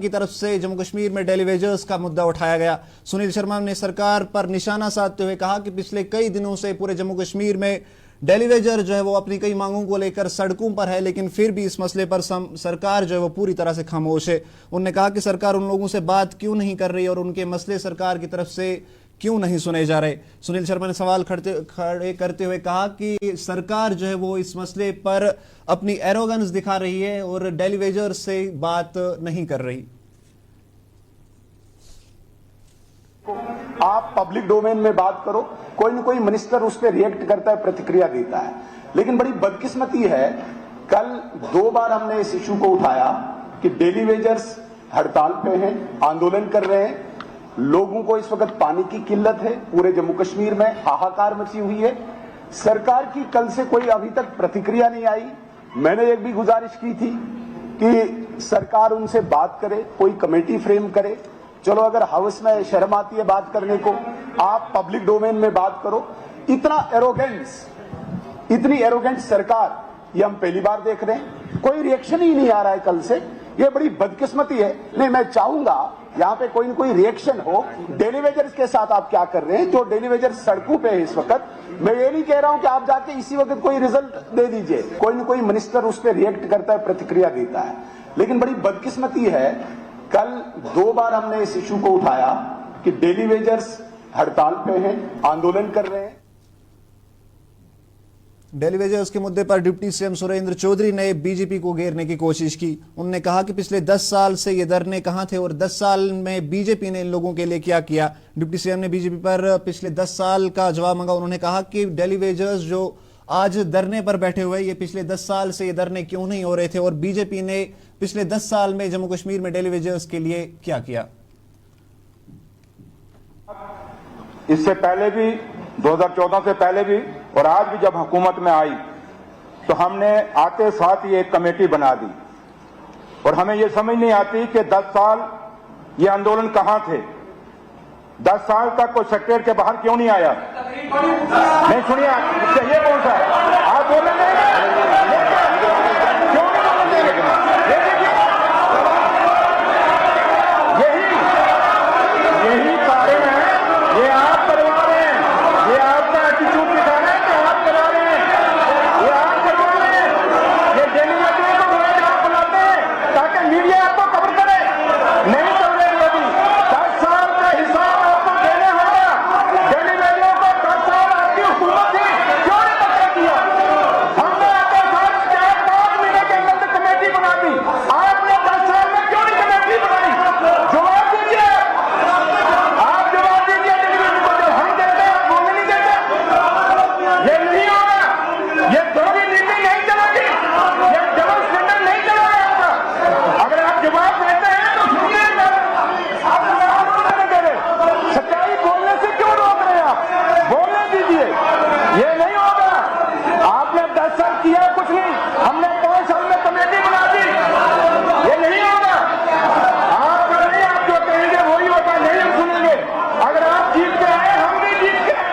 की तरफ से जम्मू कश्मीर में डेली वेजर्स का मुद्दा उठाया गया। सुनील शर्मा ने सरकार पर निशाना साधते हुए कहा कि पिछले कई दिनों से पूरे जम्मू कश्मीर में डेली वेजर जो है वो अपनी कई मांगों को लेकर सड़कों पर है, लेकिन फिर भी इस मसले पर सरकार जो है वो पूरी तरह से खामोश है। उन्होंने कहा कि सरकार उन लोगों से बात क्यों नहीं कर रही और उनके मसले सरकार की तरफ से क्यों नहीं सुने जा रहे। सुनील शर्मा ने सवाल खड़े करते हुए कहा कि सरकार जो है वो इस मसले पर अपनी एरोगेंस दिखा रही है और डेली वेजर से बात नहीं कर रही। आप पब्लिक डोमेन में बात करो, कोई न कोई मिनिस्टर उस पर रिएक्ट करता है, प्रतिक्रिया देता है, लेकिन बड़ी बदकिस्मती है कल 2 बार हमने इस इशू को उठाया कि डेली वेजर्स हड़ताल पे हैं, आंदोलन कर रहे हैं। लोगों को इस वक्त पानी की किल्लत है, पूरे जम्मू कश्मीर में हाहाकार मची हुई है। सरकार की कल से कोई अभी तक प्रतिक्रिया नहीं आई। मैंने एक भी गुजारिश की थी कि सरकार उनसे बात करे, कोई कमेटी फ्रेम करे। चलो अगर हाउस में शर्म आती है बात करने को, आप पब्लिक डोमेन में बात करो। इतनी एरोगेंट सरकार ये हम पहली बार देख रहे हैं। कोई रिएक्शन ही नहीं आ रहा है कल से, ये बड़ी बदकिस्मती है। नहीं, मैं चाहूंगा यहाँ पे कोई न कोई रिएक्शन हो। डेली वेजर्स के साथ आप क्या कर रहे हैं? जो डेली वेजर्स सड़कों पे है इस वक्त, मैं ये नहीं कह रहा हूं कि आप जाके इसी वक्त कोई रिजल्ट दे दीजिए। कोई न कोई मिनिस्टर उस पर रिएक्ट करता है, प्रतिक्रिया देता है, लेकिन बड़ी बदकिस्मती है कल 2 बार हमने इस इशू को उठाया कि डेली वेजर्स हड़ताल पे हैं, आंदोलन कर रहे हैं। डेली वेजर्स के मुद्दे पर डिप्टी सीएम सुरेंद्र चौधरी ने बीजेपी को घेरने की कोशिश की। उन्होंने कहा कि पिछले 10 साल से ये धरने कहां थे और 10 साल में बीजेपी ने इन लोगों के लिए क्या किया। डिप्टी सीएम ने बीजेपी पर पिछले 10 साल का जवाब मांगा। उन्होंने कहा कि डेली वेजर्स जो आज धरने पर बैठे हुए, ये पिछले 10 साल से ये धरने क्यों नहीं हो रहे थे और बीजेपी ने पिछले 10 साल में जम्मू कश्मीर में डेली वेजर्स के लिए क्या किया। इससे पहले भी 2014 से पहले भी और आज भी जब हुकूमत में आई तो हमने आते साथ ही एक कमेटी बना दी और हमें यह समझ नहीं आती कि 10 साल ये आंदोलन कहां थे। 10 साल तक कोई सेक्रेटरी के बाहर क्यों नहीं आया? नहीं सुनिए, ये कौन सा है? आप बोलेंगे क्यों नहीं बोलेंगे? यही कारण है, ये आप करवा रहे हैं, ये आपका एटीट्यूड दिखा रहे हैं कि आप करा रहे हैं, ये आप करवा रहे हैं। ये डेली वेजर को बुलाते आप बुलाते हैं ताकि मीडिया आपको कवर करे। नहीं कर रहे अभी 10 साल का हिसाब आपको देना होगा। डेली वेजर को 10 साल आपकी हुकूमत थी, क्यों नहीं पता किया? हमने आपके साथ 4-5 महीने के अंदर कमेटी बना दी, आपने 10 साल में क्यों नहीं कमेटी बनाई? जवाब दीजिए, आप जवाब दीजिए। हम देते हैं, आप बोलने नहीं देते। ये नहीं होगा, ये दोहरी नीति नहीं चलेगी, ये डबल स्टैंडर्ड नहीं चलेगा आपका। अगर आप जवाब देते हैं तो सुनिए, आप जवाब नहीं दे रहे। सच्चाई बोलने से क्यों रोक रहे हैं आप? बोलने दीजिए, ये नहीं होगा। आपने 10 साल किया कुछ नहीं, हमने 5 साल में कमेटी बना दी, ये नहीं होगा। आप नहीं, आप जो कहेंगे वही होगा, नहीं हम सुनेंगे। अगर आप जीत के आए, हम भी जीत के आए।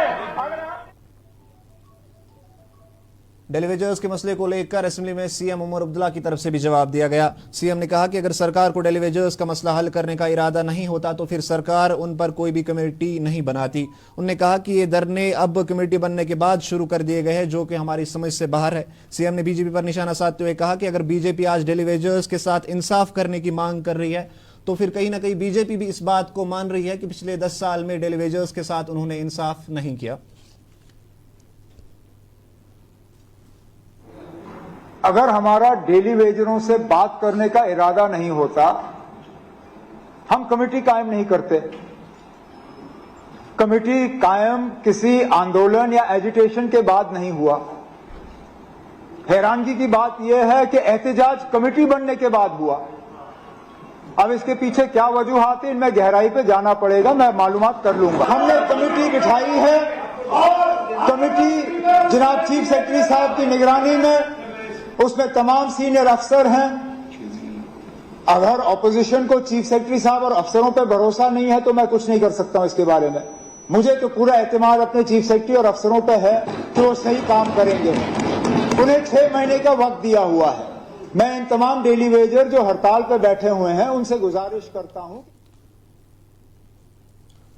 डेली वेजर्स के मसले को लेकर असेंबली में सीएम उमर अब्दुल्ला की तरफ से भी जवाब दिया गया। सीएम ने कहा कि अगर सरकार को डेली वेजर्स का मसला हल करने का इरादा नहीं होता तो फिर सरकार उन पर कोई भी कमेटी नहीं बनाती। उन्होंने कहा कि ये धरने अब कमेटी बनने के बाद शुरू कर दिए गए हैं, जो कि हमारी समझ से बाहर है। सीएम ने बीजेपी पर निशाना साधते हुए कहा कि अगर बीजेपी आज डेली वेजर्स के साथ इंसाफ करने की मांग कर रही है तो फिर कहीं ना कहीं बीजेपी भी इस बात को मान रही है कि पिछले 10 साल में डेली वेजर्स के साथ उन्होंने इंसाफ नहीं किया। अगर हमारा डेली वेजरों से बात करने का इरादा नहीं होता, हम कमेटी कायम नहीं करते। कमेटी कायम किसी आंदोलन या एजिटेशन के बाद नहीं हुआ। हैरानगी की बात यह है कि एहतजाज कमेटी बनने के बाद हुआ। अब इसके पीछे क्या वजूहात है, इनमें गहराई पे जाना पड़ेगा, मैं मालूमात कर लूंगा। हमने कमेटी बिठाई है, कमेटी जनाब चीफ सेक्रेटरी साहब की निगरानी में, उसमें तमाम सीनियर अफसर हैं। अगर ऑपोजिशन को चीफ सेक्रेटरी साहब और अफसरों पर भरोसा नहीं है तो मैं कुछ नहीं कर सकता हूं इसके बारे में। मुझे तो पूरा एतमाद अपने चीफ सेक्रेटरी और अफसरों पर है कि वो सही काम करेंगे। उन्हें 6 महीने का वक्त दिया हुआ है। मैं इन तमाम डेली वेजर जो हड़ताल पर बैठे हुए हैं उनसे गुजारिश करता हूं।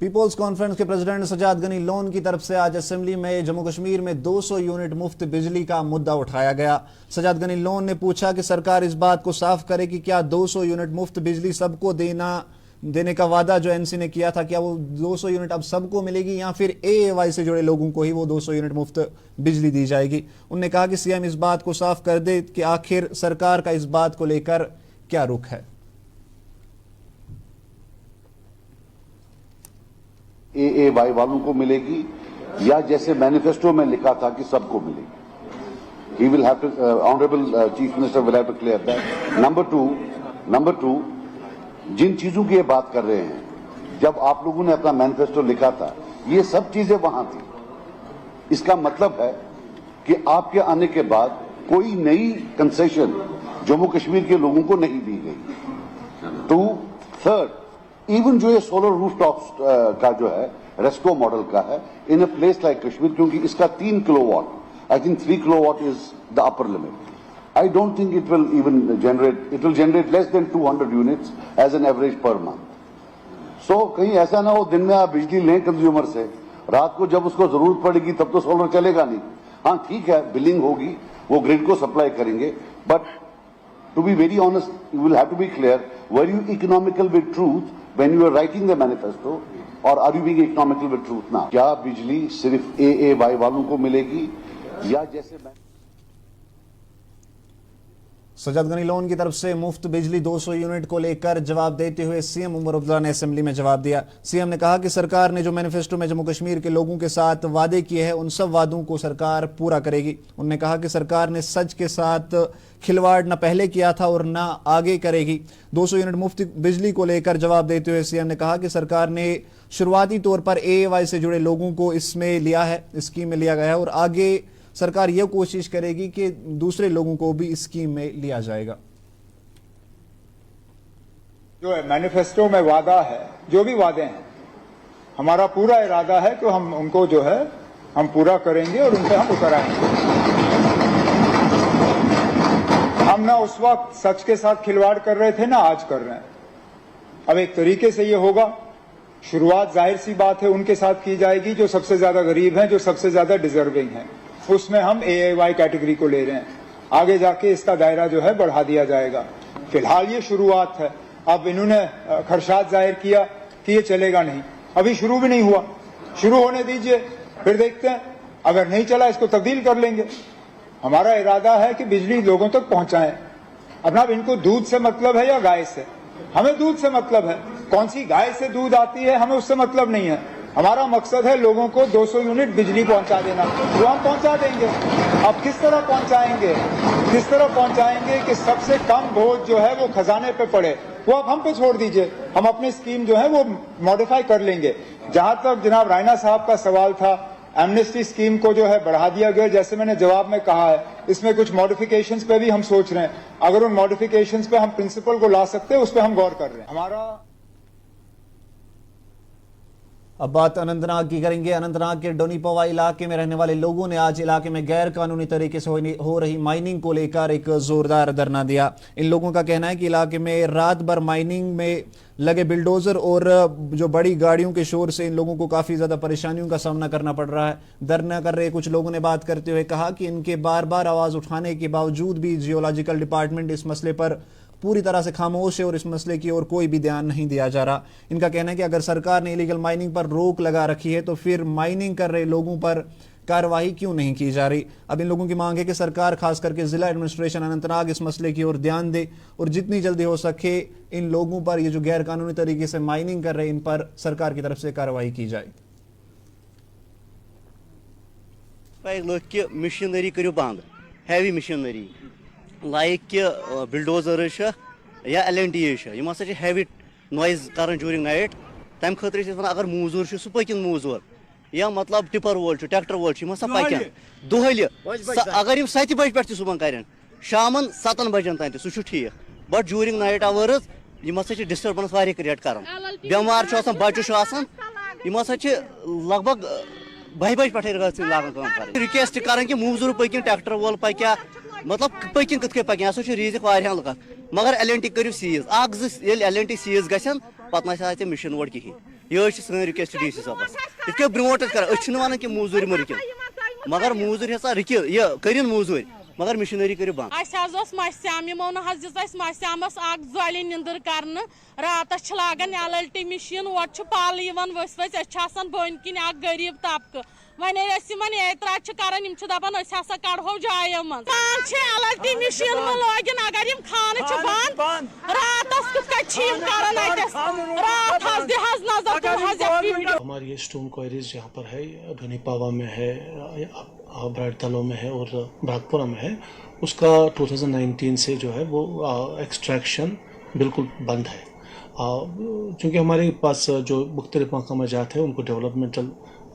पीपल्स कॉन्फ्रेंस के प्रेसिडेंट सजाद गनी लोन की तरफ से आज असेंबली में जम्मू कश्मीर में 200 यूनिट मुफ्त बिजली का मुद्दा उठाया गया। सजाद गनी लोन ने पूछा कि सरकार इस बात को साफ करे कि क्या 200 यूनिट मुफ्त बिजली सबको देने का वादा जो एनसी ने किया था, क्या वो 200 यूनिट अब सबको मिलेगी या फिर एएवाई से जुड़े लोगों को ही वो 200 यूनिट मुफ्त बिजली दी जाएगी। उन्होंने कहा कि सीएम इस बात को साफ कर दे कि आखिर सरकार का इस बात को लेकर क्या रुख है। एएवाई वालों को मिलेगी या जैसे मैनिफेस्टो में लिखा था कि सबको मिलेगी। He will have to, Honorable Chief Minister will have to clear that. Number two, जिन चीजों की ये बात कर रहे हैं, जब आप लोगों ने अपना मैनिफेस्टो लिखा था ये सब चीजें वहां थी। इसका मतलब है कि आपके आने के बाद कोई नई कंसेशन जम्मू कश्मीर के लोगों को नहीं दी गई। थर्ड, इवन जो ये सोलर रूफटॉप्स का जो है रेस्को मॉडल का है इन अ प्लेस लाइक कश्मीर, क्योंकि इसका 3 kilowatt, I think 3 kilowatt is the upper limit. I don't think it will even generate less than 200 units as an average per month. So कहीं ऐसा ना हो दिन में आप बिजली लें कंज्यूमर से, रात को जब उसको जरूरत पड़ेगी तब तो सोलर चलेगा नहीं। हाँ ठीक है, बिलिंग होगी, वो ग्रिड को सप्लाई करेंगे, but to be very honest, you will have to be clear, were you economical with truth when you were writing the manifesto, or are you being economical with truth now? क्या बिजली सिर्फ AAY वालों को मिलेगी या जैसे Sajjad Ghani loan की तरफ से मुफ्त बिजली 200 यूनिट को लेकर जवाब देते हुए सीएम उमर अब्दुल्ला ने असेंबली में जवाब दिया। सीएम ने कहा कि सरकार ने जो मैनिफेस्टो में जम्मू कश्मीर के लोगों के साथ वादे किए हैं उन सब वादों को सरकार पूरा करेगी। उन्होंने कहा कि सरकार ने सच के साथ खिलवाड़ न पहले किया था और न आगे करेगी। 200 यूनिट मुफ्त बिजली को लेकर जवाब देते हुए सीएम ने कहा कि सरकार ने शुरुआती तौर पर एएवाई से जुड़े लोगों को इसमें लिया है, स्कीम में लिया गया है और आगे सरकार यह कोशिश करेगी कि दूसरे लोगों को भी इस स्कीम में लिया जाएगा। जो है मैनिफेस्टो में वादा है, जो भी वादे हैं, हमारा पूरा इरादा है कि हम उनको जो है हम पूरा करेंगे और उन पे हम उतर आएंगे। हम ना उस वक्त सच के साथ खिलवाड़ कर रहे थे ना आज कर रहे हैं। अब एक तरीके से ये होगा, शुरुआत जाहिर सी बात है उनके साथ की जाएगी जो सबसे ज्यादा गरीब हैं, जो सबसे ज्यादा डिजर्विंग हैं, उसमें हम एएवाई कैटेगरी को ले रहे हैं। आगे जाके इसका दायरा जो है बढ़ा दिया जाएगा। फिलहाल ये शुरुआत है। अब इन्होंने खदशात जाहिर किया कि ये चलेगा नहीं, अभी शुरू भी नहीं हुआ, शुरू होने दीजिए, फिर देखते हैं, अगर नहीं चला इसको तब्दील कर लेंगे। हमारा इरादा है कि बिजली लोगों तक पहुंचाएं। अब इनको दूध से मतलब है या गाय से? हमें दूध से मतलब है। कौन सी गाय से दूध आती है हमें उससे मतलब नहीं है। हमारा मकसद है लोगों को 200 यूनिट बिजली पहुंचा देना, वो हम पहुंचा देंगे। अब किस तरह पहुंचाएंगे कि सबसे कम बोझ जो है वो खजाने पे पड़े, वो अब हम पे छोड़ दीजिए। हम अपनी स्कीम जो है वो मॉडिफाई कर लेंगे। जहां तक जनाब रायना साहब का सवाल था, एमनेस्टी स्कीम को जो है बढ़ा दिया गया, जैसे मैंने जवाब में कहा है, इसमें कुछ मॉडिफिकेशंस पे भी हम सोच रहे हैं। अगर उन मॉडिफिकेशंस पे हम प्रिंसिपल को ला सकते हैं, उस पर हम गौर कर रहे हैं। हमारा अब बात अनंतनाग की करेंगे। अनंतनाग के डोनीपोवा इलाके में रहने वाले लोगों ने आज इलाके में गैर कानूनी तरीके से हो रही माइनिंग को लेकर एक जोरदार धरना दिया। इन लोगों का कहना है कि इलाके में रात भर माइनिंग में लगे बिल्डोजर और जो बड़ी गाड़ियों के शोर से इन लोगों को काफी ज्यादा परेशानियों का सामना करना पड़ रहा है। धरना कर रहे कुछ लोगों ने बात करते हुए कहा कि इनके बार बार आवाज उठाने के बावजूद भी जियोलॉजिकल डिपार्टमेंट इस मसले पर पूरी तरह से खामोश है और इस मसले की ओर कोई भी ध्यान नहीं दिया जा रहा। इनका कहना है कि अगर सरकार ने इलीगल माइनिंग पर रोक लगा रखी है तो फिर माइनिंग कर रहे लोगों पर कार्रवाई क्यों नहीं की जा रही। अब इन लोगों की मांग है कि सरकार खास करके जिला एडमिनिस्ट्रेशन अनंतनाग इस मसले की ओर ध्यान दे और जितनी जल्दी हो सके इन लोगों पर, ये जो गैर कानूनी तरीके से माइनिंग कर रहे हैं, इन पर सरकार की तरफ से कार्रवाई की जाए। मशीनरी करो बंद, हैवी मशीनरी लाइक कि बिल्डोजर या LNT हैवी नॉइज कर ड्यूरिंग नाइट। तम खतर अगर मूजूर सह पकिन मूजूर या मतलब टिपर वोल ट्रैक्टर वोल पकन दुहल अगर 7 बजे पे सुबह कर शामन 7 बजन तान सह ठीक, but during night hours disturbance वारिया क्रिएट कर। बेमार बच्चे लगभग 12 बजे पे लागान रिक्वेस्ट कर कि मूजूर पकिन ट्रैक्टर वोल पक्या मतलब पकिन कत पकिन हसा रीजिक वारियान लुकन मगर एल करू सीज अख एल सीज गन पे मिशन ओर कहें यह सन रिक्वेस्ट डी सी साहबस इत ब्रोट कर वन कि मूजूर मे रुकिन मगर मूजूर हसा रुकिन यह करिन मूजूर मगर मिशनरी करू बंद मस्याम यमो मस्यामस जोल निंदर कर रात लागान LLT मशीन और पाल वस बन किन गरीब तबक वन एतराज कर दपान हसा कड़ो जायो मन LLT मशीन लोगिन अगर खान बंद रात हमारी ये स्टोन क्वारीज यहाँ पर है, धनीपावा में है, ब्राडतलो में है और ब्रागपुरा में है। उसका 2019 से जो है वो एक्सट्रैक्शन बिल्कुल बंद है। क्योंकि हमारे पास जो मुख्तलिफ मकाम जात है उनको डेवलपमेंटल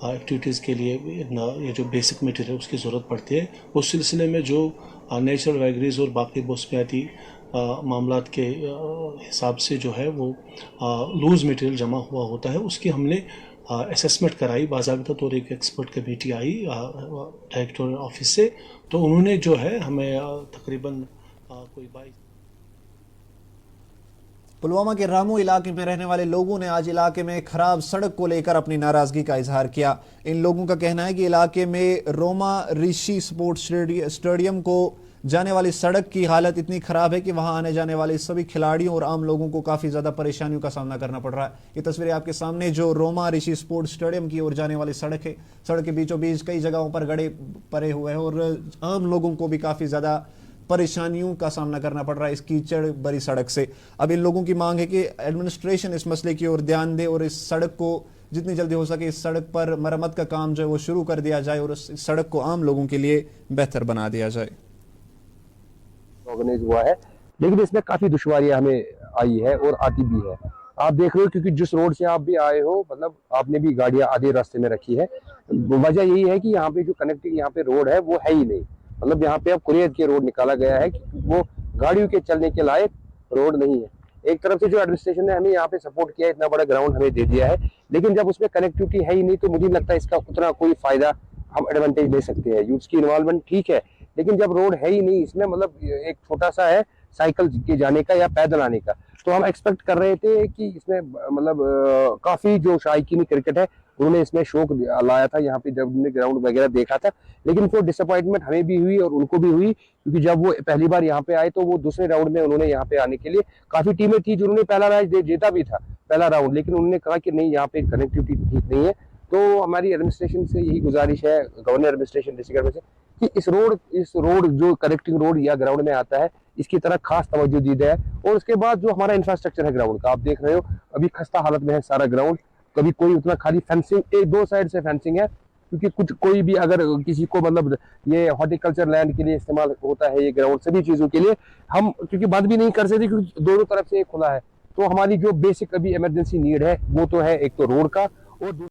एक्टिविटीज़ के लिए ये जो बेसिक मटेरियल उसकी ज़रूरत पड़ती है। उस सिलसिले में जो नेचुरल वैगरीज और बाकी मौसमियाती मामलात के हिसाब से जो है वो लूज़ मटेरियल जमा हुआ होता है, उसकी हमने असेसमेंट कराई बाज़ाबिता तौर एक एक्सपर्ट कमेटी आई डायरेक्टर ऑफिस से, तो उन्होंने जो है हमें तकरीबन कोई 22 पुलवामा के रामू इलाके में रहने वाले लोगों ने आज इलाके में खराब सड़क को लेकर अपनी नाराजगी का इजहार किया। इन लोगों का कहना है कि इलाके में रोमा ऋषि स्पोर्ट्स स्टेडियम को जाने वाली सड़क की हालत इतनी खराब है कि वहां आने जाने वाले सभी खिलाड़ियों और आम लोगों को काफी ज्यादा परेशानियों का सामना करना पड़ रहा है। ये तस्वीरें आपके सामने जो रोमा ऋषि स्पोर्ट्स स्टेडियम की ओर जाने वाली सड़क है। सड़क के बीचों बीच कई जगहों पर गड्ढे पड़े हुए हैं और आम लोगों को भी काफी ज्यादा परेशानियों का सामना करना पड़ रहा है इस कीचड़ भरी सड़क से। अब इन लोगों की मांग है कि एडमिनिस्ट्रेशन इस मसले की ओर ध्यान दे और इस सड़क को जितनी जल्दी हो सके इस सड़क पर मरम्मत का काम जो है वो शुरू कर दिया जाए और इस सड़क को आम लोगों के लिए बेहतर बना दिया जाए। ऑर्गेनाइज हुआ है, लेकिन इसमें काफी दुश्वारियां हमें आई है और आती भी है। आप देख रहे हो क्योंकि जिस रोड से आप भी आए हो, मतलब आपने भी गाड़ियां आधे रास्ते में रखी है। वजह यही है कि यहाँ पे जो कनेक्टिंग यहाँ पे रोड है वो है ही नहीं। मतलब यहाँ पे अब कुरियत के रोड निकाला गया है, वो गाड़ियों के चलने के लायक रोड नहीं है। एक तरफ से जो एडमिनिस्ट्रेशन ने हमें यहाँ पे सपोर्ट किया, इतना बड़ा ग्राउंड हमें दे दिया है, लेकिन जब उसमें कनेक्टिविटी है ही नहीं तो मुझे लगता है इसका उतना कोई फायदा हम एडवांटेज ले सकते हैं। यूथ की इन्वॉल्वमेंट ठीक है, लेकिन जब रोड है ही नहीं, इसमें मतलब एक छोटा सा है साइकिल के जाने का या पैदल आने का, तो हम एक्सपेक्ट कर रहे थे कि इसमें मतलब काफी जो शायकीन क्रिकेट है उन्होंने इसमें शौक लाया था यहाँ पे जब उन्होंने ग्राउंड वगैरह देखा था। लेकिन वो डिसअपॉइंटमेंट हमें भी हुई और उनको भी हुई, क्योंकि जब वो पहली बार यहाँ पे आए तो वो दूसरे राउंड में उन्होंने यहाँ पे आने के लिए काफी टीमें थी जिन्होंने पहला मैच जीता भी था पहला राउंड, लेकिन उन्होंने कहा कि नहीं यहाँ पे कनेक्टिविटी ठीक नहीं है। तो हमारी एडमिनिस्ट्रेशन से यही गुजारिश है, गवर्नर एडमिनिस्ट्रेशन डिस्ट्रिक्ट में से, कि इस रोड जो कनेक्टिंग रोड या ग्राउंड में आता है इसकी तरह खास तवज्जो दी जाए। और उसके बाद जो हमारा इंफ्रास्ट्रक्चर है ग्राउंड का, आप देख रहे हो अभी खस्ता हालत में है सारा ग्राउंड। कभी कोई उतना खाली फेंसिंग, एक दो साइड से फेंसिंग है, क्योंकि कोई भी अगर किसी को मतलब ये हॉर्टिकल्चर लैंड के लिए इस्तेमाल होता है ये ग्राउंड सभी चीजों के लिए, हम क्योंकि बंद भी नहीं कर सकते क्योंकि दोनों तरफ से खुला है। तो हमारी जो बेसिक अभी इमरजेंसी नीड है वो तो है एक तो रोड का और